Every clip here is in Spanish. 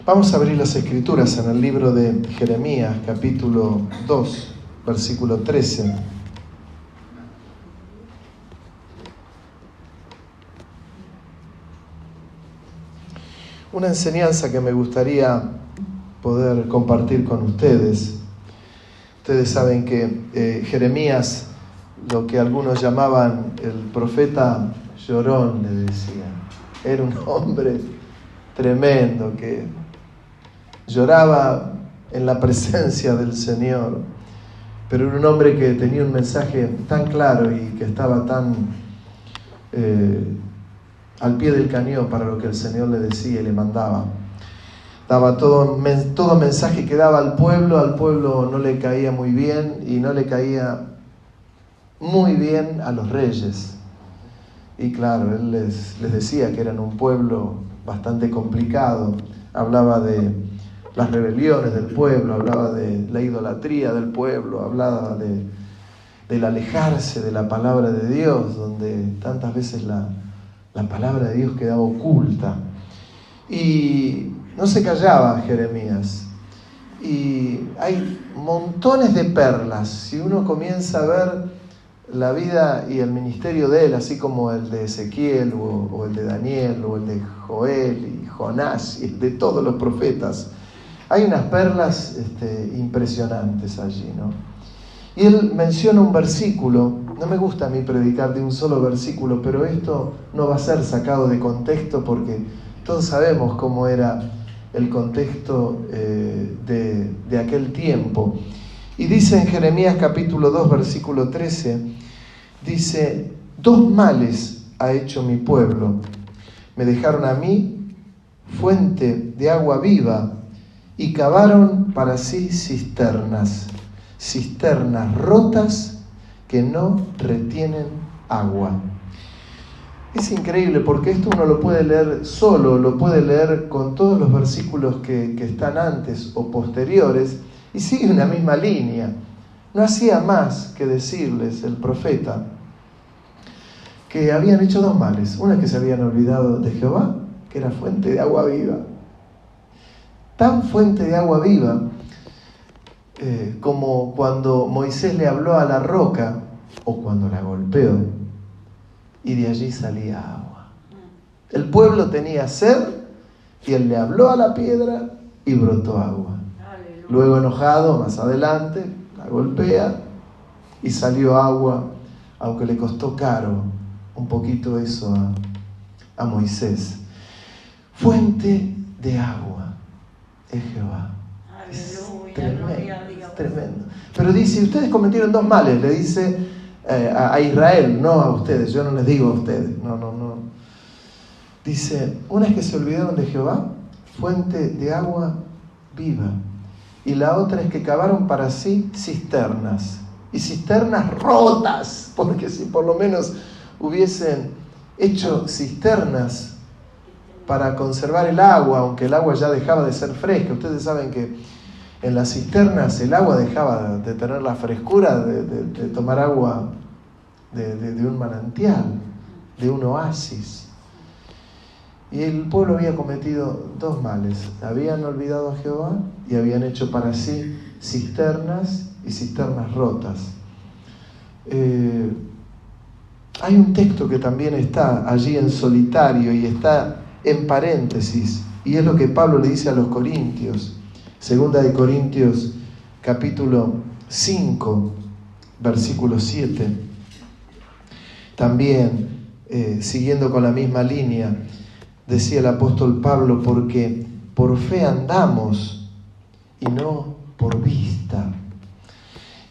Vamos a abrir las Escrituras en el libro de Jeremías, capítulo 2, versículo 13. Una enseñanza que me gustaría poder compartir con ustedes. Ustedes saben que Jeremías, lo que algunos llamaban el profeta llorón, le decían. Era un hombre tremendo que lloraba en la presencia del Señor, pero era un hombre que tenía un mensaje tan claro y que estaba tan al pie del cañón para lo que el Señor le decía y le mandaba. Daba todo mensaje que daba al pueblo no le caía muy bien y no le caía muy bien a los reyes. Y claro, él les decía que eran un pueblo bastante complicado, hablaba de las rebeliones del pueblo, hablaba de la idolatría del pueblo, hablaba del alejarse de la palabra de Dios, donde tantas veces la palabra de Dios quedaba oculta. Y no se callaba Jeremías. Y hay montones de perlas. Si uno comienza a ver la vida y el ministerio de él, así como el de Ezequiel o el de Daniel o el de Joel y Jonás y de todos los profetas, hay unas perlas impresionantes allí, ¿no? Y él menciona un versículo. No me gusta a mí predicar de un solo versículo, pero esto no va a ser sacado de contexto porque todos sabemos cómo era el contexto de aquel tiempo. Y dice en Jeremías capítulo 2, versículo 13, dice: 2 males ha hecho mi pueblo. Me dejaron a mí fuente de agua viva y cavaron para sí cisternas rotas que no retienen agua. Es increíble porque esto uno lo puede leer solo, lo puede leer con todos los versículos que están antes o posteriores y sigue una misma línea. No hacía más que decirles el profeta que habían hecho 2 males. Una, que se habían olvidado de Jehová, que era fuente de agua viva. Tan fuente de agua viva como cuando Moisés le habló a la roca o cuando la golpeó y de allí salía agua. El pueblo tenía sed y él le habló a la piedra y brotó agua. Aleluya. Luego, enojado, más adelante, la golpea y salió agua, aunque le costó caro un poquito eso a Moisés. Fuente de agua es Jehová. Es tremendo. Pero dice: ustedes cometieron 2 males, le dice a Israel, no a ustedes, yo no les digo a ustedes, no. Dice: una es que se olvidaron de Jehová, fuente de agua viva, y la otra es que cavaron para sí cisternas, y cisternas rotas, porque si por lo menos hubiesen hecho cisternas para conservar el agua, aunque el agua ya dejaba de ser fresca. Ustedes saben que en las cisternas el agua dejaba de tener la frescura de tomar agua de un manantial, de un oasis. Y el pueblo había cometido 2 males. Habían olvidado a Jehová y habían hecho para sí cisternas y cisternas rotas. Hay un texto que también está allí en solitario y está en paréntesis, y es lo que Pablo le dice a los Corintios. 2 de Corintios capítulo 5, versículo 7. También, siguiendo con la misma línea, decía el apóstol Pablo: porque por fe andamos y no por vista.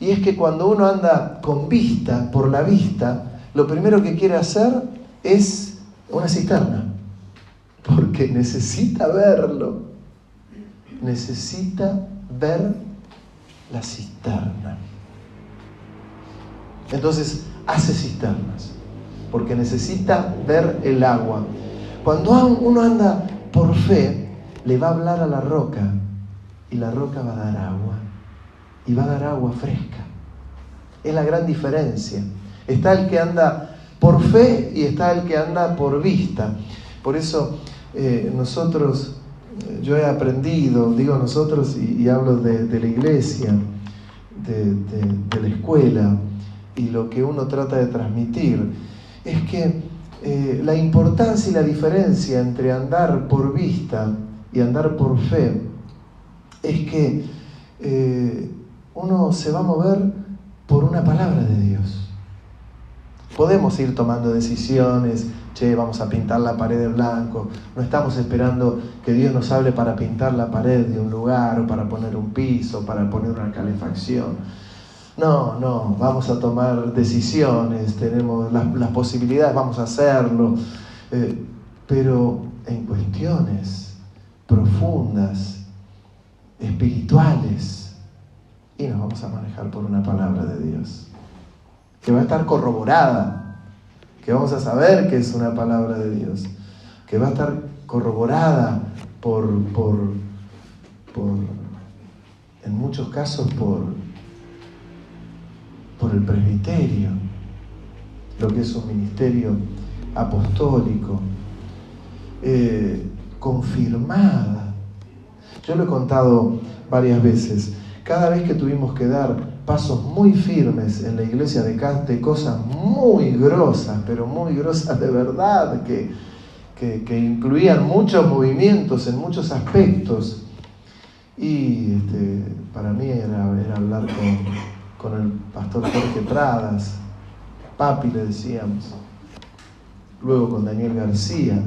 Y es que cuando uno anda con vista, por la vista, lo primero que quiere hacer es una cisterna, porque necesita verlo. Necesita ver la cisterna. Entonces hace cisternas, porque necesita ver el agua. Cuando uno anda por fe, le va a hablar a la roca, y la roca va a dar agua, y va a dar agua fresca. Es la gran diferencia. Está el que anda por fe y está el que anda por vista. Por eso nosotros yo he aprendido, digo nosotros y hablo de la iglesia, de la escuela, y lo que uno trata de transmitir, es que la importancia y la diferencia entre andar por vista y andar por fe es que uno se va a mover por una palabra de Dios. Podemos ir tomando decisiones, vamos a pintar la pared de blanco, no estamos esperando que Dios nos hable para pintar la pared de un lugar o para poner un piso, para poner una calefacción. No, vamos a tomar decisiones, tenemos las posibilidades, vamos a hacerlo, pero en cuestiones profundas, espirituales, y nos vamos a manejar por una palabra de Dios, que va a estar corroborada, que vamos a saber que es una palabra de Dios, que va a estar corroborada por en muchos casos por el presbiterio, lo que es un ministerio apostólico, confirmada. Yo lo he contado varias veces. Cada vez que tuvimos que dar pasos muy firmes en la iglesia de cosas muy grosas, pero muy grosas de verdad, que incluían muchos movimientos en muchos aspectos, y para mí era hablar con el pastor Jorge Pradas, papi le decíamos, luego con Daniel García,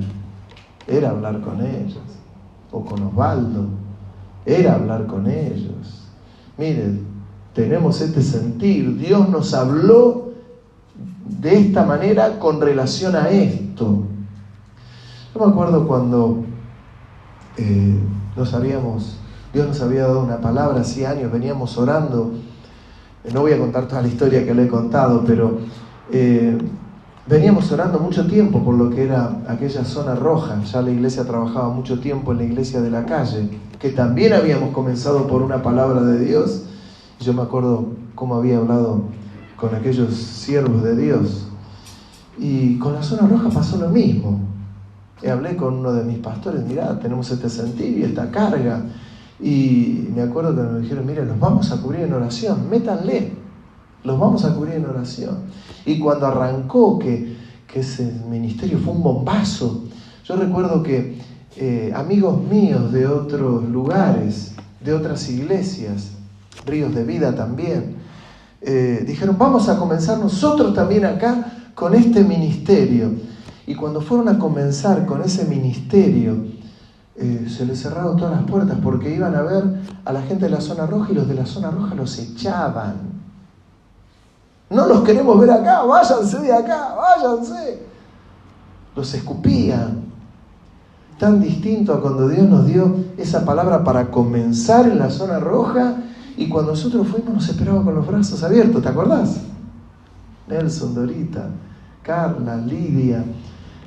era hablar con ellos, o con Osvaldo, era hablar con ellos. Mire, tenemos este sentir, Dios nos habló de esta manera con relación a esto. Yo me acuerdo cuando Dios nos había dado una palabra, hace años veníamos orando. No voy a contar toda la historia que le he contado, pero veníamos orando mucho tiempo por lo que era aquella zona roja. Ya la iglesia trabajaba mucho tiempo en la iglesia de la calle, que también habíamos comenzado por una palabra de Dios. Y yo me acuerdo cómo había hablado con aquellos siervos de Dios. Y con la zona roja pasó lo mismo. Hablé con uno de mis pastores, mirá, tenemos este sentir y esta carga. Y me acuerdo que me dijeron, mire, los vamos a cubrir en oración, métanle, los vamos a cubrir en oración. Y cuando arrancó, que ese ministerio fue un bombazo, yo recuerdo que amigos míos de otros lugares, de otras iglesias, Ríos de Vida también, dijeron, vamos a comenzar nosotros también acá con este ministerio. Y cuando fueron a comenzar con ese ministerio, se les cerraron todas las puertas porque iban a ver a la gente de la zona roja y los de la zona roja los echaban. No los queremos ver acá, váyanse de acá, váyanse. Los escupían. Tan distinto a cuando Dios nos dio esa palabra para comenzar en la zona roja, y cuando nosotros fuimos nos esperaban con los brazos abiertos, ¿te acordás? Nelson, Dorita, Carla, Lidia,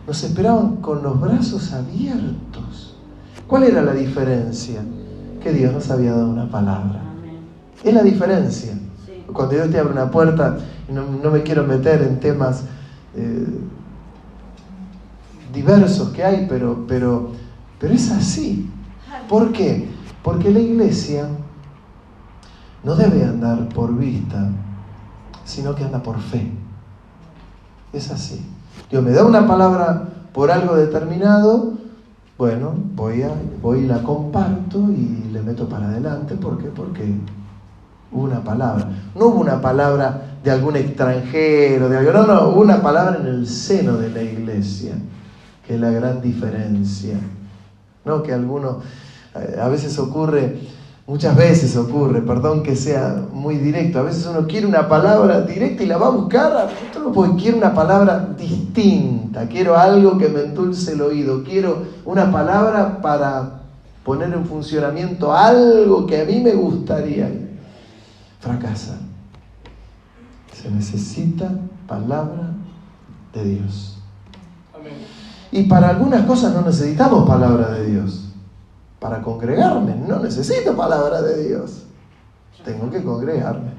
nos esperaban con los brazos abiertos. ¿Cuál era la diferencia? Que Dios nos había dado una palabra. Es la diferencia. Sí. Cuando Dios te abre una puerta, no me quiero meter en temas diversos que hay, pero es así. ¿Por qué? Porque la iglesia no debe andar por vista, sino que anda por fe. Es así. Dios me da una palabra por algo determinado, bueno, voy y la comparto y le meto para adelante. ¿Por qué? Porque hubo una palabra. No hubo una palabra de algún extranjero, no, hubo una palabra en el seno de la iglesia, que es la gran diferencia. No que alguno, muchas veces ocurre, perdón que sea muy directo, a veces uno quiere una palabra directa y la va a buscar, porque quiero una palabra distinta, quiero algo que me endulce el oído, quiero una palabra para poner en funcionamiento algo que a mí me gustaría. Fracasa. Se necesita palabra de Dios. Amén. Y para algunas cosas no necesitamos palabra de Dios. Para congregarme no necesito palabra de Dios, tengo que congregarme.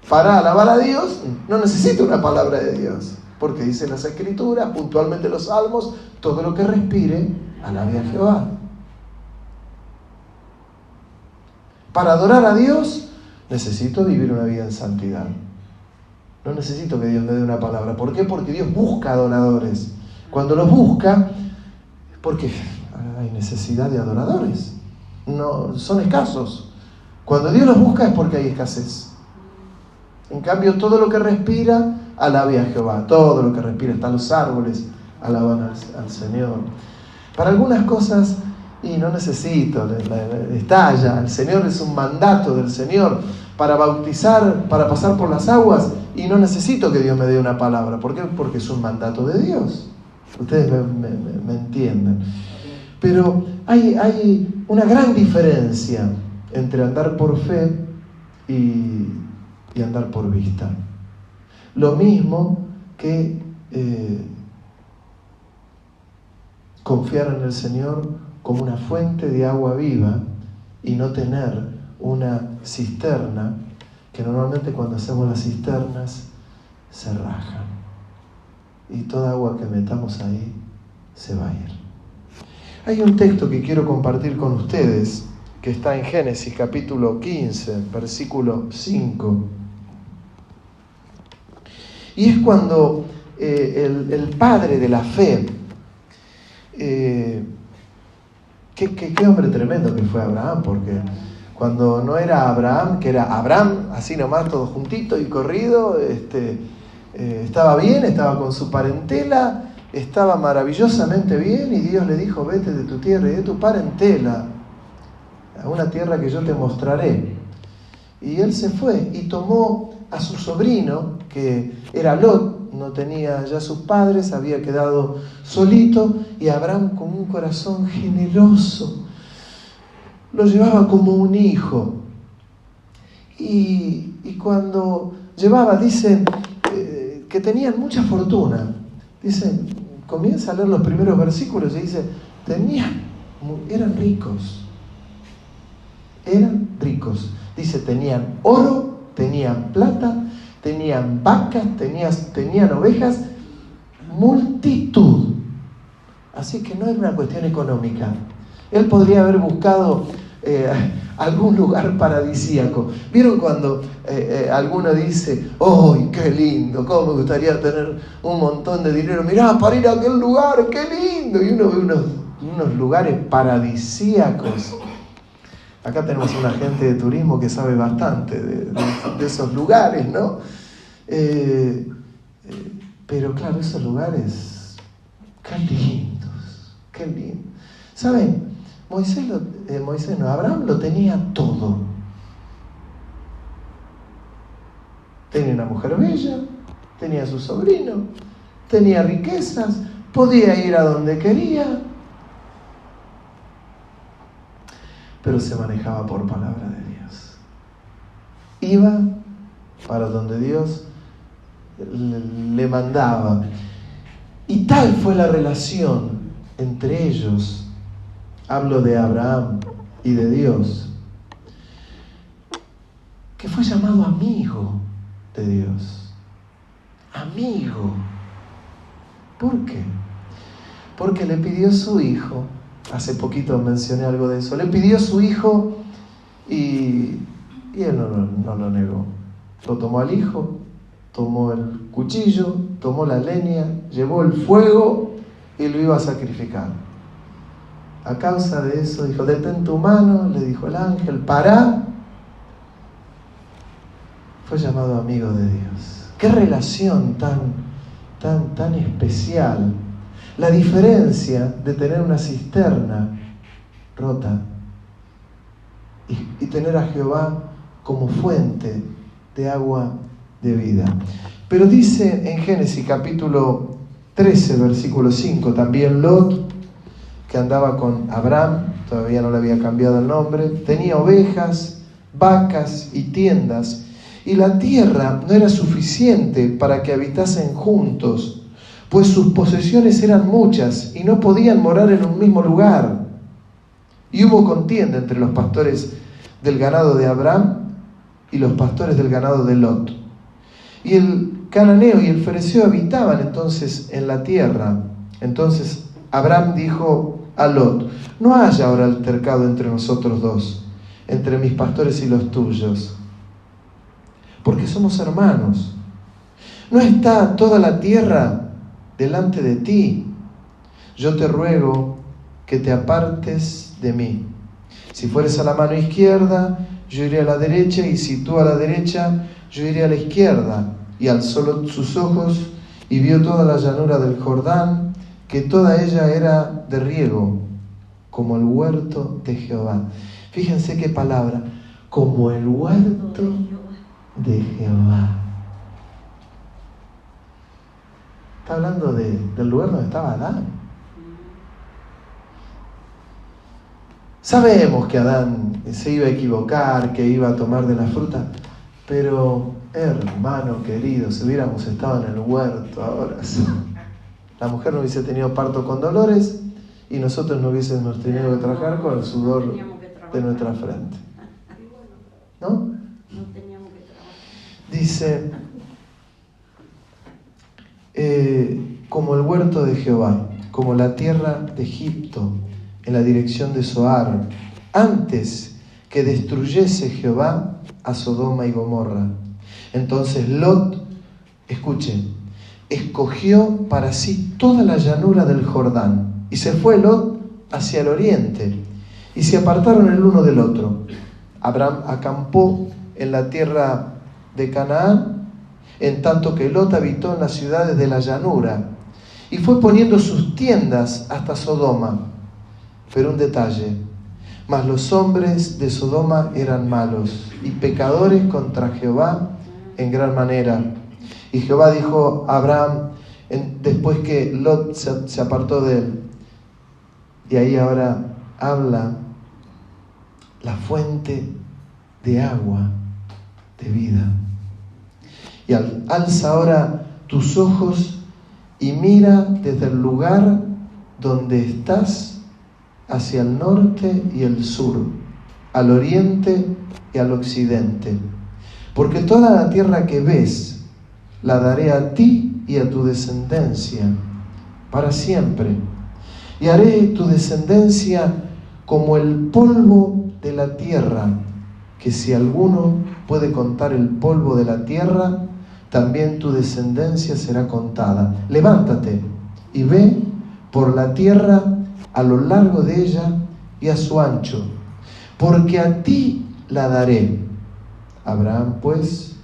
Para alabar a Dios no necesito una palabra de Dios, porque dice las Escrituras, puntualmente los Salmos, todo lo que respire, alabe a Jehová. Para adorar a Dios, necesito vivir una vida en santidad. No necesito que Dios me dé una palabra. ¿Por qué? Porque Dios busca adoradores. Cuando los busca, es porque hay necesidad de adoradores. No, son escasos. Cuando Dios los busca es porque hay escasez. En cambio, todo lo que respira, alabe a Jehová. Todo lo que respira, hasta los árboles, alaban al Señor. Para algunas cosas, y no necesito, está ya. El Señor es un mandato del Señor para bautizar, para pasar por las aguas, y no necesito que Dios me dé una palabra. ¿Por qué? Porque es un mandato de Dios. Ustedes me entienden. Pero hay una gran diferencia entre andar por fe y andar por vista. Lo mismo que confiar en el Señor como una fuente de agua viva y no tener una cisterna, que normalmente cuando hacemos las cisternas se rajan y toda agua que metamos ahí se va a ir. Hay un texto que quiero compartir con ustedes que está en Génesis capítulo 15, versículo 5. Y es cuando el padre de la fe, qué hombre tremendo que fue Abraham, porque cuando no era Abraham, que era Abraham, así nomás todo juntito y corrido, estaba bien, estaba con su parentela, estaba maravillosamente bien, y Dios le dijo: vete de tu tierra y de tu parentela a una tierra que yo te mostraré. Y él se fue y tomó a su sobrino, que era Lot, no tenía ya sus padres, había quedado solito, y Abraham, con un corazón generoso, lo llevaba como un hijo. Y cuando llevaba, dice que tenían mucha fortuna. Dice, comienza a leer los primeros versículos y dice, eran ricos. Eran ricos. Dice, tenían oro, tenían plata, tenían vacas, tenían ovejas, multitud. Así que no era una cuestión económica. Él podría haber buscado algún lugar paradisíaco. ¿Vieron cuando alguno dice, ¡ay, qué lindo! ¿Cómo me gustaría tener un montón de dinero? Mirá, para ir a aquel lugar, ¡qué lindo! Y uno ve unos lugares paradisíacos. Acá tenemos un agente de turismo que sabe bastante de esos lugares, ¿no? Pero claro, esos lugares, qué lindos, qué lindos. ¿Saben? Abraham lo tenía todo. Tenía una mujer bella, tenía a su sobrino, tenía riquezas, podía ir a donde quería, pero se manejaba por palabra de Dios. Iba para donde Dios le mandaba. Y tal fue la relación entre ellos. Hablo de Abraham y de Dios, que fue llamado amigo de Dios. Amigo. ¿Por qué? Porque le pidió su hijo. Hace poquito mencioné algo de eso. Le pidió su hijo y él no lo negó. Lo tomó al hijo, tomó el cuchillo, tomó la leña, llevó el fuego y lo iba a sacrificar. A causa de eso dijo, detén tu mano, le dijo el ángel, pará. Fue llamado amigo de Dios. Qué relación tan especial. La diferencia de tener una cisterna rota y tener a Jehová como fuente de agua de vida. Pero dice en Génesis capítulo 13, versículo 5, también Lot, que andaba con Abraham, todavía no le había cambiado el nombre, tenía ovejas, vacas y tiendas, y la tierra no era suficiente para que habitasen juntos, pues sus posesiones eran muchas y no podían morar en un mismo lugar. Y hubo contienda entre los pastores del ganado de Abraham y los pastores del ganado de Lot. Y el cananeo y el fereceo habitaban entonces en la tierra. Entonces Abraham dijo a Lot, no haya ahora altercado entre nosotros dos, entre mis pastores y los tuyos, porque somos hermanos. ¿No está toda la tierra delante de ti? Yo te ruego que te apartes de mí. Si fueres a la mano izquierda, yo iré a la derecha, y si tú a la derecha, yo iré a la izquierda. Y alzó sus ojos y vio toda la llanura del Jordán, que toda ella era de riego, como el huerto de Jehová. Fíjense qué palabra, como el huerto de Jehová. Está hablando del lugar donde estaba Adán. Sabemos que Adán se iba a equivocar, que iba a tomar de la fruta, pero hermano querido, si hubiéramos estado en el huerto ahora, la mujer no hubiese tenido parto con dolores y nosotros no hubiésemos tenido que trabajar con el sudor de nuestra frente. ¿No? No teníamos que trabajar. Dice, como el huerto de Jehová, como la tierra de Egipto, en la dirección de Zoar, antes que destruyese Jehová a Sodoma y Gomorra. Entonces Lot, escuchen, escogió para sí toda la llanura del Jordán, y se fue Lot hacia el oriente, y se apartaron el uno del otro. Abraham acampó en la tierra de Canaán, en tanto que Lot habitó en las ciudades de la llanura, y fue poniendo sus tiendas hasta Sodoma. Pero un detalle, mas los hombres de Sodoma eran malos y pecadores contra Jehová en gran manera. Y Jehová dijo a Abraham, después que Lot se apartó de él, y ahí ahora habla la fuente de agua de vida. Y alza ahora tus ojos y mira desde el lugar donde estás hacia el norte y el sur, al oriente y al occidente. Porque toda la tierra que ves la daré a ti y a tu descendencia para siempre. Y haré tu descendencia como el polvo de la tierra, que si alguno puede contar el polvo de la tierra, también tu descendencia será contada. Levántate y ve por la tierra a lo largo de ella y a su ancho, porque a ti la daré. Abraham, pues,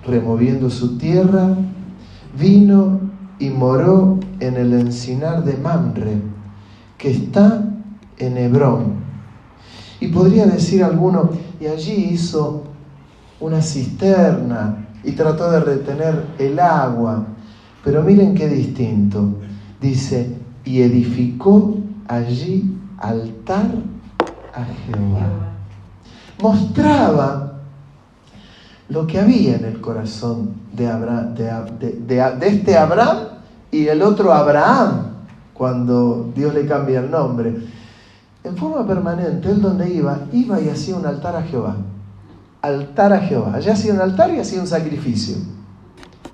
removiendo su tierra, vino y moró en el encinar de Mamre, que está en Hebrón. Y podría decir alguno, y allí hizo una cisterna y trató de retener el agua. Pero miren qué distinto. Dice, y edificó allí altar a Jehová. Mostraba lo que había en el corazón de Abraham, de este Abraham y el otro Abraham, cuando Dios le cambia el nombre. En forma permanente, él donde iba y hacía un altar a Jehová. Altar a Jehová. Allá hacía un altar y hacía un sacrificio.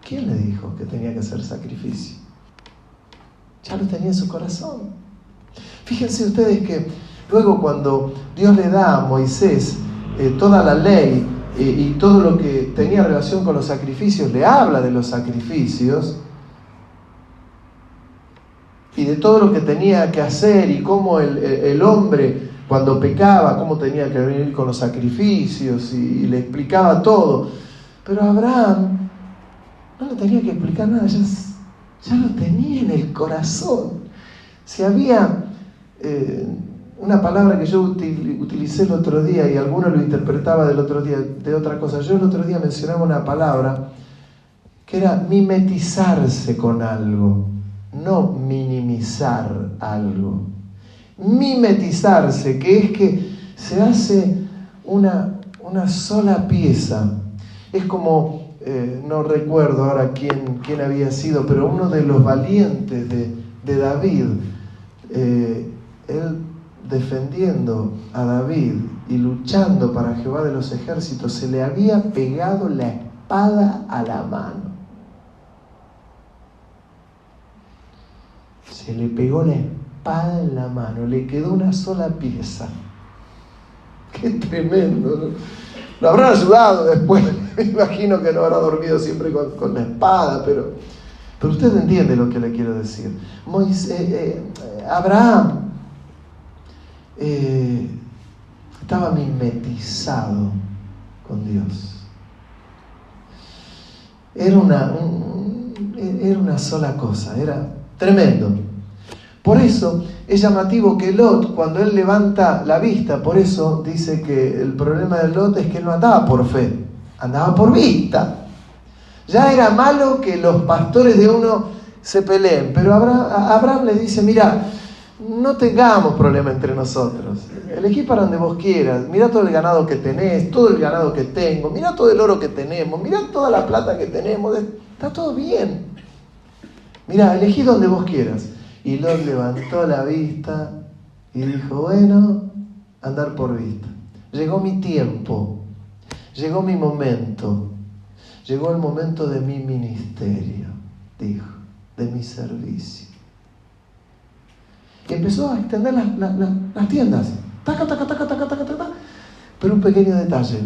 ¿Quién le dijo que tenía que hacer sacrificio? Ya lo tenía en su corazón. Fíjense ustedes que luego cuando Dios le da a Moisés toda la ley y todo lo que tenía relación con los sacrificios, le habla de los sacrificios y de todo lo que tenía que hacer y cómo el hombre cuando pecaba, cómo tenía que venir con los sacrificios y le explicaba todo. Pero a Abraham no le tenía que explicar nada, ya lo tenía en el corazón. Si había una palabra que yo utilicé el otro día y alguno lo interpretaba del otro día de otra cosa, yo el otro día mencionaba una palabra que era mimetizarse con algo, no minimizar algo. Mimetizarse, que es que se hace una sola pieza. Es como no recuerdo ahora quién había sido, pero uno de los valientes de David, él defendiendo a David y luchando para Jehová de los ejércitos, se le había pegado la espada a la mano. Se le pegó la espada en la mano, le quedó una sola pieza. Qué tremendo, ¿no? Lo habrán ayudado después, me imagino que no habrá dormido siempre con la espada, pero usted entiende lo que le quiero decir. Abraham estaba mimetizado con Dios. Era una sola cosa, era tremendo. Por eso es llamativo que Lot, cuando él levanta la vista, por eso dice que el problema de Lot es que él no andaba por fe, andaba por vista. Ya era malo que los pastores de uno se peleen, pero Abraham le dice, mira, no tengamos problema entre nosotros. Elegí para donde vos quieras. Mirá todo el ganado que tenés, todo el ganado que tengo. Mirá todo el oro que tenemos. Mirá toda la plata que tenemos. Está todo bien. Mirá, elegí donde vos quieras. Y Lot levantó la vista y dijo, bueno, andar por vista. Llegó mi tiempo. Llegó mi momento. Llegó el momento de mi ministerio, dijo, de mi servicio. Y empezó a extender las tiendas. Taca, taca, taca, taca, taca, taca. Pero un pequeño detalle.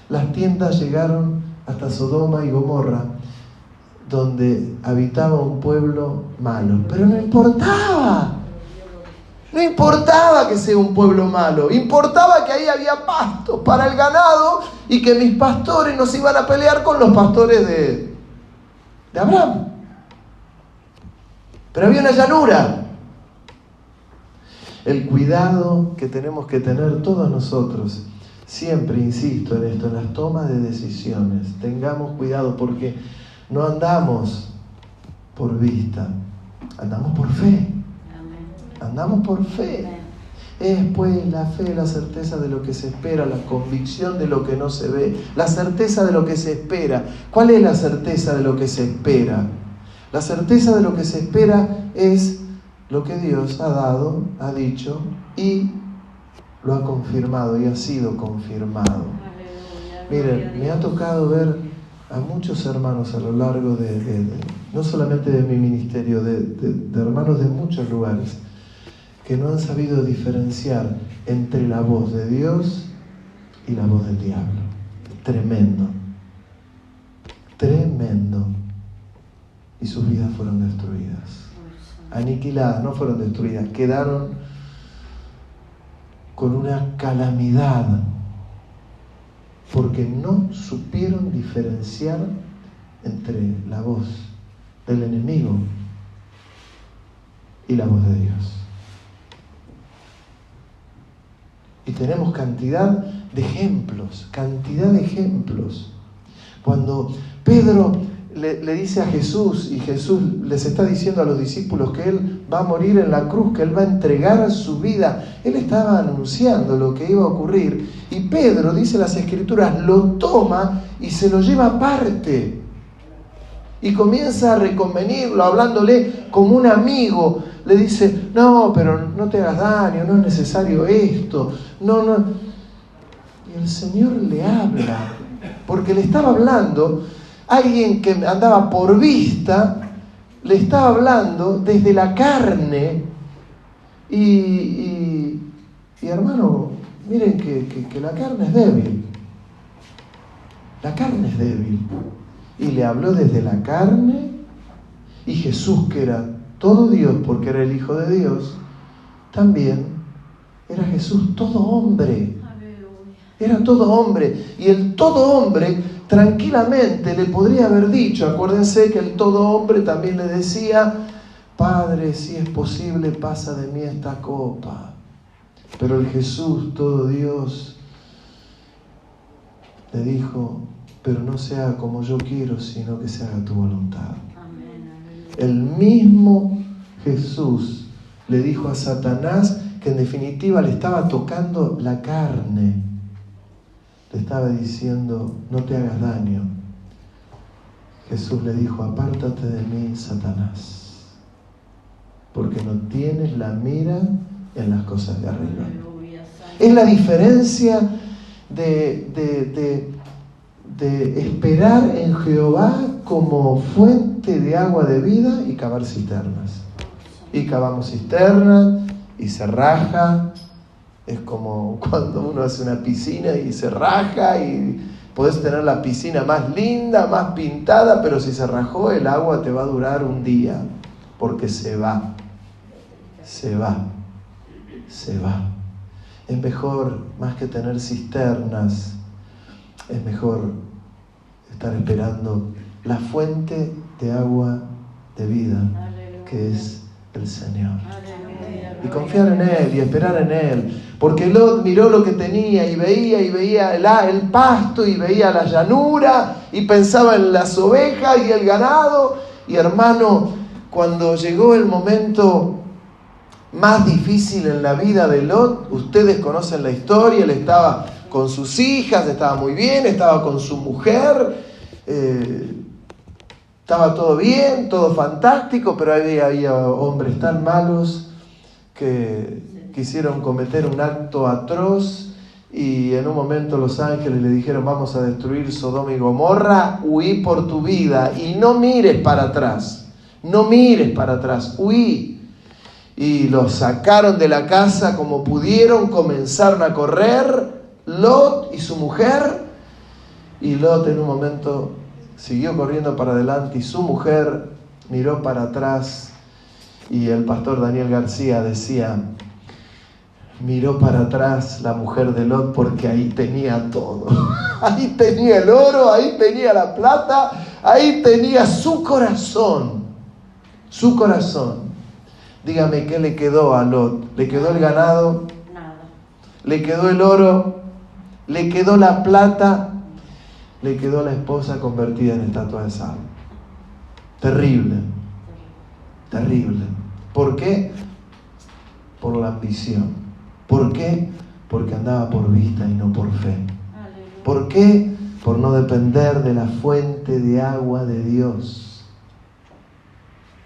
Las tiendas llegaron hasta Sodoma y Gomorra, donde habitaba un pueblo malo. Pero no importaba. No importaba que sea un pueblo malo. Importaba que ahí había pastos para el ganado y que mis pastores no se iban a pelear con los pastores de Abraham. Pero había una llanura. El cuidado que tenemos que tener todos nosotros, siempre insisto en esto, en las tomas de decisiones, tengamos cuidado porque no andamos por vista, andamos por fe. Andamos por fe. Es pues la fe, la certeza de lo que se espera, la convicción de lo que no se ve, la certeza de lo que se espera. ¿Cuál es la certeza de lo que se espera? La certeza de lo que se espera es lo que Dios ha dado, ha dicho y lo ha confirmado y ha sido confirmado. Miren, me ha tocado ver a muchos hermanos a lo largo no solamente de mi ministerio, de hermanos de muchos lugares, que no han sabido diferenciar entre la voz de Dios y la voz del diablo. Tremendo. Tremendo. Y sus vidas fueron destruidas. Aniquiladas, no fueron destruidas, quedaron con una calamidad porque no supieron diferenciar entre la voz del enemigo y la voz de Dios. Y tenemos cantidad de ejemplos. Cuando Pedro le dice a Jesús, y Jesús les está diciendo a los discípulos que Él va a morir en la cruz, que Él va a entregar su vida, Él estaba anunciando lo que iba a ocurrir, y Pedro, dice las Escrituras, lo toma y se lo lleva aparte, y comienza a reconvenirlo, hablándole como un amigo. Le dice, no, pero no te hagas daño, no es necesario esto, no. Y el Señor le habla, porque le estaba hablando. Alguien que andaba por vista, le estaba hablando desde la carne. Y hermano, miren que la carne es débil. La carne es débil. Y le habló desde la carne. Y Jesús, que era todo Dios, porque era el Hijo de Dios, también era Jesús todo hombre. Era todo hombre. Y el todo hombre tranquilamente le podría haber dicho, acuérdense que el todo hombre también le decía, Padre, si es posible, pasa de mí esta copa. Pero el Jesús, todo Dios, le dijo, pero no se haga como yo quiero, sino que se haga tu voluntad. El mismo Jesús le dijo a Satanás que en definitiva le estaba tocando la carne. Le estaba diciendo, no te hagas daño. Jesús le dijo, apártate de mí, Satanás, porque no tienes la mira en las cosas de arriba. Es la diferencia de esperar en Jehová como fuente de agua de vida y cavar cisternas. Y cavamos cisternas y se raja Es como cuando uno hace una piscina y se raja y podés tener la piscina más linda, más pintada, pero si se rajó el agua te va a durar un día, porque se va. Es mejor, más que tener cisternas, es mejor estar esperando la fuente de agua de vida, que es el Señor. Y confiar en Él y esperar en Él. Porque Lot miró lo que tenía y veía el pasto y veía la llanura y pensaba en las ovejas y el ganado. Y hermano, cuando llegó el momento más difícil en la vida de Lot, ustedes conocen la historia, él estaba con sus hijas, estaba muy bien, estaba con su mujer, estaba todo bien, todo fantástico, pero había hombres tan malos que quisieron cometer un acto atroz y en un momento los ángeles le dijeron: vamos a destruir Sodoma y Gomorra, huí por tu vida y no mires para atrás, huí. Y los sacaron de la casa como pudieron, comenzaron a correr, Lot y su mujer, y Lot en un momento siguió corriendo para adelante y su mujer miró para atrás, y el pastor Daniel García decía: miró para atrás la mujer de Lot porque ahí tenía todo. Ahí tenía el oro, ahí tenía la plata, ahí tenía su corazón. Su corazón. Dígame, ¿qué le quedó a Lot? ¿Le quedó el ganado? Nada. ¿Le quedó el oro? ¿Le quedó la plata? Le quedó la esposa convertida en estatua de sal. Terrible. Terrible. ¿Por qué? Por la ambición. ¿Por qué? Porque andaba por vista y no por fe. ¿Por qué? Por no depender de la fuente de agua de Dios.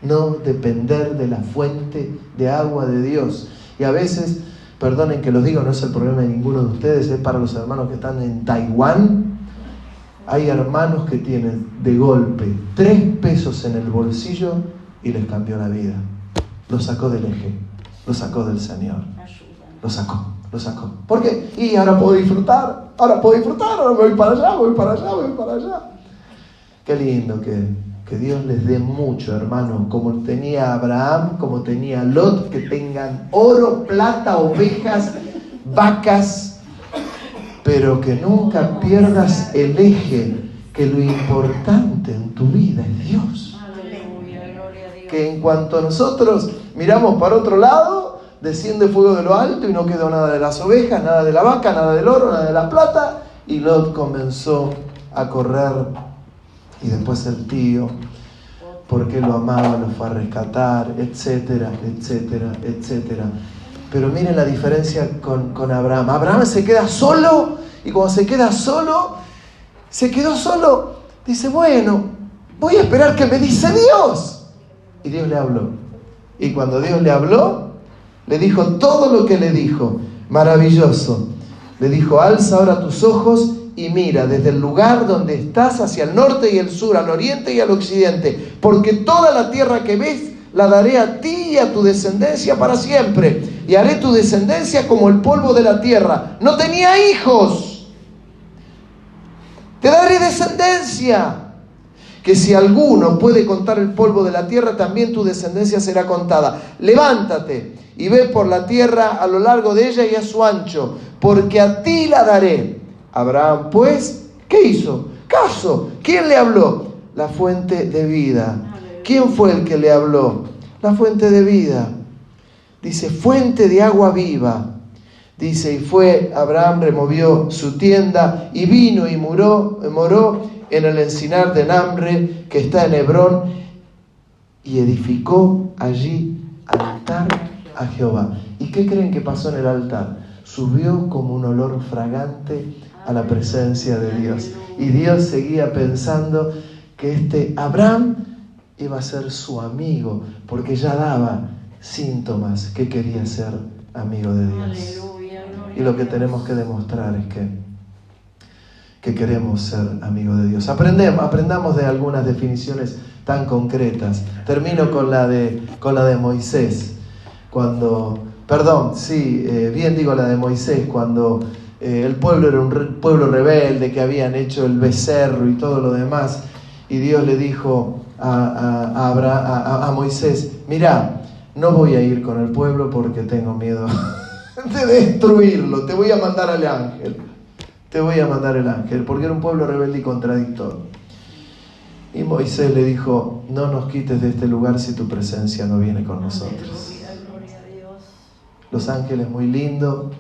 No depender de la fuente de agua de Dios. Y a veces, perdonen que los diga, no es el problema de ninguno de ustedes, es para los hermanos que están en Taiwán. Hay hermanos que tienen de golpe 3 pesos en el bolsillo y les cambió la vida. Lo sacó del eje, lo sacó del Señor. Lo sacó. ¿Por qué? Y ahora puedo disfrutar, ahora me voy para allá. Qué lindo que Dios les dé mucho, hermano, como tenía Abraham, como tenía Lot, que tengan oro, plata, ovejas, vacas, pero que nunca pierdas el eje, que lo importante en tu vida es Dios. Que en cuanto nosotros miramos para otro lado, desciende fuego de lo alto y no quedó nada de las ovejas, nada de la vaca, nada del oro, nada de la plata, y Lot comenzó a correr, y después el tío, porque lo amaba, lo fue a rescatar, etcétera. Pero miren la diferencia con Abraham. Abraham se queda solo, y cuando se quedó solo, dice: bueno, voy a esperar que me dice Dios. Y Dios le habló. Y cuando Dios le habló, le dijo todo lo que le dijo. Maravilloso. Le dijo: alza ahora tus ojos y mira desde el lugar donde estás hacia el norte y el sur, al oriente y al occidente, porque toda la tierra que ves la daré a ti y a tu descendencia para siempre, y haré tu descendencia como el polvo de la tierra. No tenía hijos, te daré descendencia, que si alguno puede contar el polvo de la tierra, también tu descendencia será contada. Levántate y ve por la tierra a lo largo de ella y a su ancho, porque a ti la daré. Abraham, pues, ¿qué hizo? Caso. ¿Quién le habló? La fuente de vida. ¿Quién fue el que le habló? La fuente de vida. Dice: fuente de agua viva. Dice: y fue Abraham, removió su tienda y vino y moró en el encinar de Mamre, que está en Hebrón, y edificó allí altar a Jehová. ¿Y qué creen que pasó en el altar? Subió como un olor fragante a la presencia de Dios. Y Dios seguía pensando que Abraham iba a ser su amigo, porque ya daba síntomas que quería ser amigo de Dios. Y lo que tenemos que demostrar es que queremos ser amigos de Dios. Aprendamos de algunas definiciones tan concretas. Termino con la de Moisés. Cuando Perdón, sí, bien digo la de Moisés, cuando el pueblo era un pueblo rebelde, que habían hecho el becerro y todo lo demás, y Dios le dijo a Moisés: mirá, no voy a ir con el pueblo porque tengo miedo de destruirlo, te voy a mandar al ángel, te voy a mandar el ángel, porque era un pueblo rebelde y contradictor. Y Moisés le dijo: no nos quites de este lugar si tu presencia no viene con nosotros. Los ángeles muy lindos,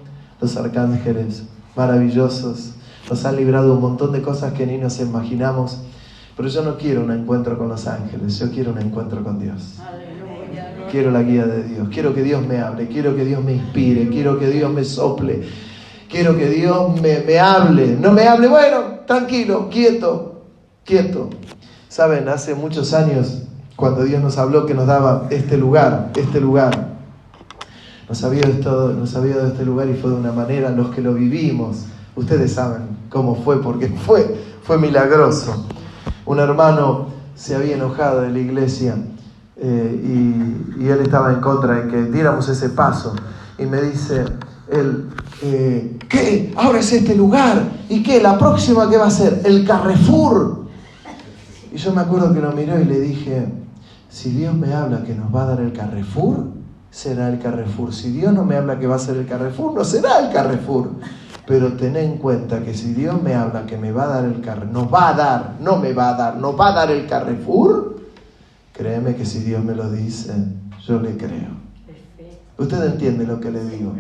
los arcángeles maravillosos, nos han librado de un montón de cosas que ni nos imaginamos, pero yo no quiero un encuentro con los ángeles, yo quiero un encuentro con Dios. Quiero la guía de Dios, quiero que Dios me hable, quiero que Dios me inspire, quiero que Dios me sople, quiero que Dios me hable. No me hable, bueno, tranquilo, quieto. Saben, hace muchos años, cuando Dios nos habló que nos daba este lugar, nos había dado este lugar, y fue de una manera, los que lo vivimos, ustedes saben cómo fue, porque fue milagroso. Un hermano se había enojado de la iglesia, y él estaba en contra de que diéramos ese paso, y me dice él: ¿qué? ¿Ahora es este lugar? ¿Y qué? ¿La próxima qué va a ser? ¿El Carrefour? Y yo me acuerdo que lo miró y le dije: si Dios me habla que nos va a dar el Carrefour, será el Carrefour. Si Dios no me habla que va a ser el Carrefour, no será el Carrefour. Pero ten en cuenta que si Dios me habla que me va a dar el Carrefour, nos va a dar el Carrefour, créeme que si Dios me lo dice, yo le creo. Usted entiende lo que le digo.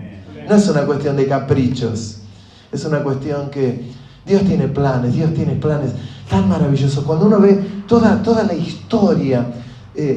No es una cuestión de caprichos, es una cuestión que Dios tiene planes tan maravillosos. Cuando uno ve toda la historia,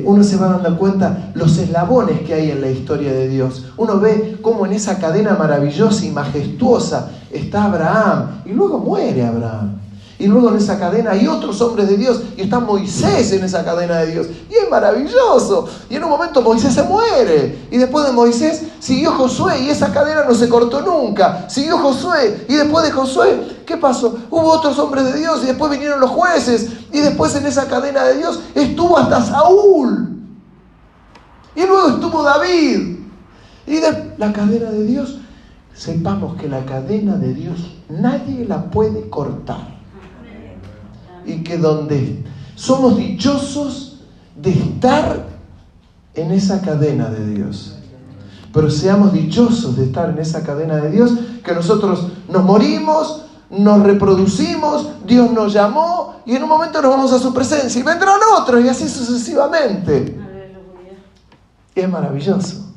uno se va dando cuenta los eslabones que hay en la historia de Dios. Uno ve cómo en esa cadena maravillosa y majestuosa está Abraham, y luego muere Abraham. Y luego en esa cadena hay otros hombres de Dios, y está Moisés en esa cadena de Dios, y es maravilloso. Y en un momento Moisés se muere, y después de Moisés siguió Josué, y esa cadena no se cortó nunca. Siguió Josué, y después de Josué, ¿qué pasó? Hubo otros hombres de Dios, y después vinieron los jueces, y después en esa cadena de Dios estuvo hasta Saúl, y luego estuvo David. Y la cadena de Dios, sepamos que la cadena de Dios nadie la puede cortar. Y que donde somos dichosos de estar en esa cadena de Dios, pero seamos dichosos de estar en esa cadena de Dios, que nosotros nos morimos, nos reproducimos, Dios nos llamó, y en un momento nos vamos a su presencia, y vendrán otros, y así sucesivamente. Y es maravilloso.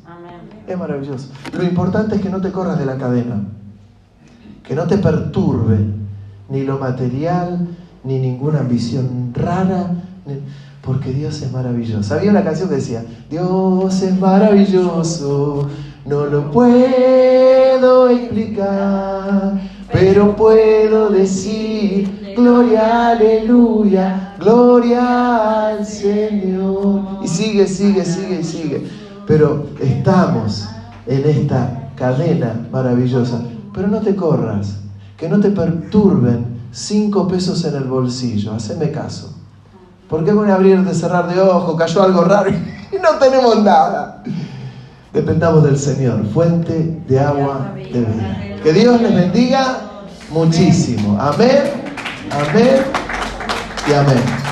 Es maravilloso. Lo importante es que no te corras de la cadena, que no te perturbe ni lo material, ni ninguna ambición rara, porque Dios es maravilloso. Había una canción que decía: Dios es maravilloso, no lo puedo explicar, pero puedo decir: gloria, aleluya, gloria al Señor. Y sigue. Pero estamos en esta cadena maravillosa. Pero no te corras, que no te perturben 5 pesos en el bolsillo. Haceme caso. ¿Por qué con abrir y cerrar de ojos cayó algo raro y no tenemos nada? Dependamos del Señor, fuente de agua de vida. Que Dios les bendiga muchísimo. Amén, amén y amén.